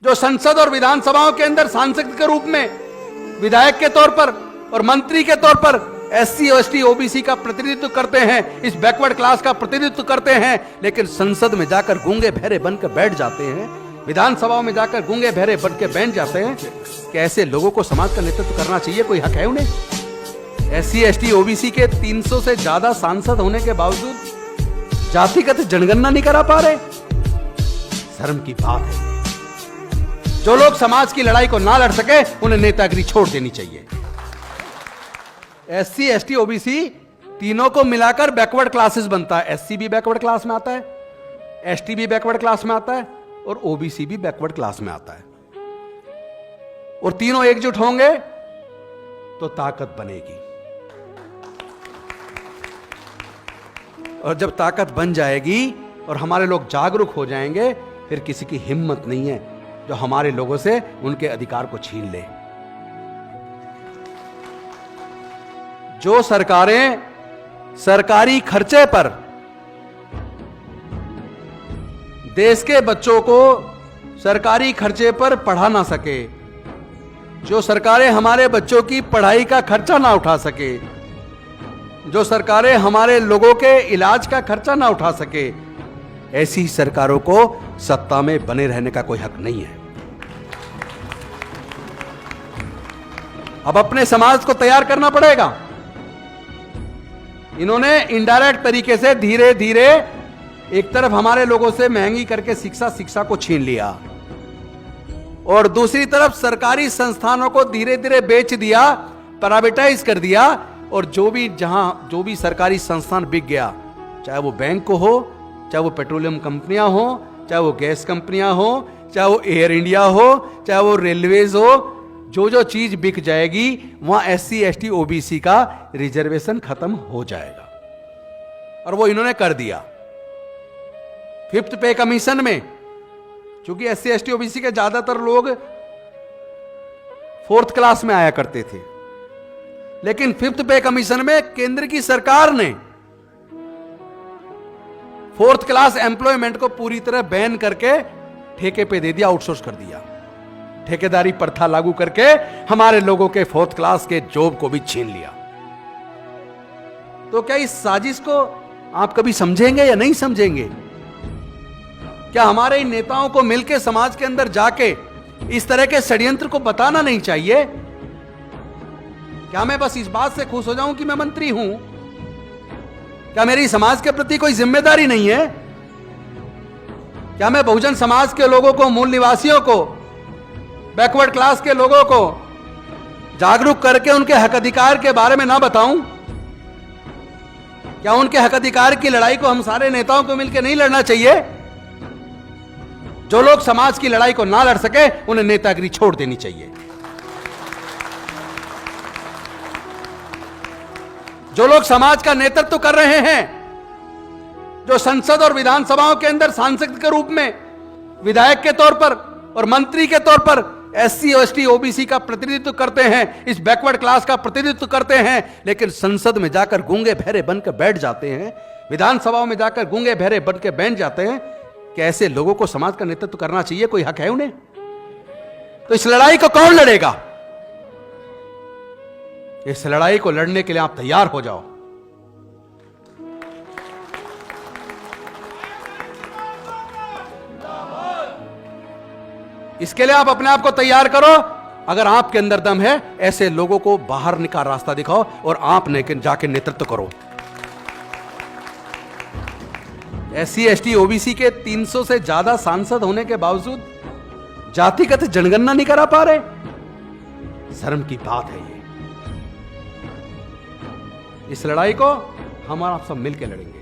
जो संसद और विधानसभाओं के अंदर सांसद के रूप में, विधायक के तौर पर और मंत्री के तौर पर एससी एसटी ओबीसी का प्रतिनिधित्व करते हैं, इस बैकवर्ड क्लास का प्रतिनिधित्व करते हैं, लेकिन संसद में जाकर गूंगे बहरे बनकर बैठ जाते हैं, विधानसभाओं में जाकर गूंगे बहरे बनकर बैठ जाते हैं। कि ऐसे लोगों को समाज का नेतृत्व करना चाहिए, कोई हक है उन्हें? एससी एसटी ओबीसी के 300 से ज्यादा सांसद होने के बावजूद जातिगत जनगणना नहीं करा पा रहे। शर्म की बात है। जो लोग समाज की लड़ाई को ना लड़ सके उन्हें नेतागिरी छोड़ देनी चाहिए। एससी एसटी ओबीसी तीनों को मिलाकर बैकवर्ड क्लासेस बनता है। एससी भी बैकवर्ड क्लास में आता है, एसटी भी बैकवर्ड क्लास में आता है और ओबीसी भी बैकवर्ड क्लास में आता है। और तीनों एकजुट होंगे तो ताकत बनेगी। और जब ताकत बन जाएगी और हमारे लोग जागरूक हो जाएंगे, फिर किसी की हिम्मत नहीं है जो हमारे लोगों से उनके अधिकार को छीन ले। जो सरकारें सरकारी खर्चे पर देश के बच्चों को सरकारी खर्चे पर पढ़ा ना सके, जो सरकारें हमारे बच्चों की पढ़ाई का खर्चा ना उठा सके, जो सरकारें हमारे लोगों के इलाज का खर्चा ना उठा सके, ऐसी सरकारों को सत्ता में बने रहने का कोई हक नहीं है। अब अपने समाज को तैयार करना पड़ेगा। इन्होंने इनडायरेक्ट तरीके से धीरे धीरे एक तरफ हमारे लोगों से महंगी करके शिक्षा को छीन लिया और दूसरी तरफ सरकारी संस्थानों को धीरे धीरे बेच दिया, प्राइवेटाइज कर दिया। और जो भी सरकारी संस्थान बिक गया, चाहे वो बैंक को हो, चाहे वो पेट्रोलियम कंपनियां हो, चाहे वो गैस कंपनियां हो, चाहे वो एयर इंडिया हो, चाहे वो रेलवेज हो, जो चीज बिक जाएगी वहां एससी एसटी ओबीसी का रिजर्वेशन खत्म हो जाएगा। और वो इन्होंने कर दिया। फिफ्थ पे कमीशन में, क्योंकि एससी एसटी ओबीसी के ज्यादातर लोग फोर्थ क्लास में आया करते थे, लेकिन फिफ्थ पे कमीशन में केंद्र की सरकार ने फोर्थ क्लास एम्प्लॉयमेंट को पूरी तरह बैन करके ठेके पे दे दिया, आउटसोर्स कर दिया। ठेकेदारी प्रथा लागू करके हमारे लोगों के फोर्थ क्लास के जॉब को भी छीन लिया। तो क्या इस साजिश को आप कभी समझेंगे या नहीं समझेंगे? क्या हमारे इन नेताओं को मिलकर समाज के अंदर जाके इस तरह के षड्यंत्र को बताना नहीं चाहिए? क्या मैं बस इस बात से खुश हो जाऊं कि मैं मंत्री हूं? क्या मेरी समाज के प्रति कोई जिम्मेदारी नहीं है? क्या मैं बहुजन समाज के लोगों को, मूल निवासियों को, बैकवर्ड क्लास के लोगों को जागरूक करके उनके हक अधिकार के बारे में ना बताऊं? क्या उनके हक अधिकार की लड़ाई को हम सारे नेताओं को मिलकर नहीं लड़ना चाहिए? जो लोग समाज की लड़ाई को ना लड़ सके उन्हें नेतागिरी छोड़ देनी चाहिए। जो लोग समाज का नेतृत्व कर रहे हैं, जो संसद और विधानसभाओं के अंदर सांसद के रूप में, विधायक के तौर पर और मंत्री के तौर पर एससी एसटी ओबीसी का प्रतिनिधित्व करते हैं, इस बैकवर्ड क्लास का प्रतिनिधित्व करते हैं, लेकिन संसद में जाकर गूंगे बहरे बनकर बैठ जाते हैं, विधानसभाओं में जाकर गूंगे बहरे बनकर बैठ जाते हैं। कि ऐसे लोगों को समाज का नेतृत्व करना चाहिए, कोई हक है उन्हें? तो इस लड़ाई को कौन लड़ेगा? इस लड़ाई को लड़ने के लिए आप तैयार हो जाओ। इसके लिए आप अपने आप को तैयार करो। अगर आपके अंदर दम है, ऐसे लोगों को बाहर निकाल रास्ता दिखाओ और आप जाके नेतृत्व करो। एससी एसटी ओबीसी के 300 से ज्यादा सांसद होने के बावजूद जातिगत जनगणना नहीं करा पा रहे। शर्म की बात है ये। इस लड़ाई को हम और आप सब मिलकर लड़ेंगे।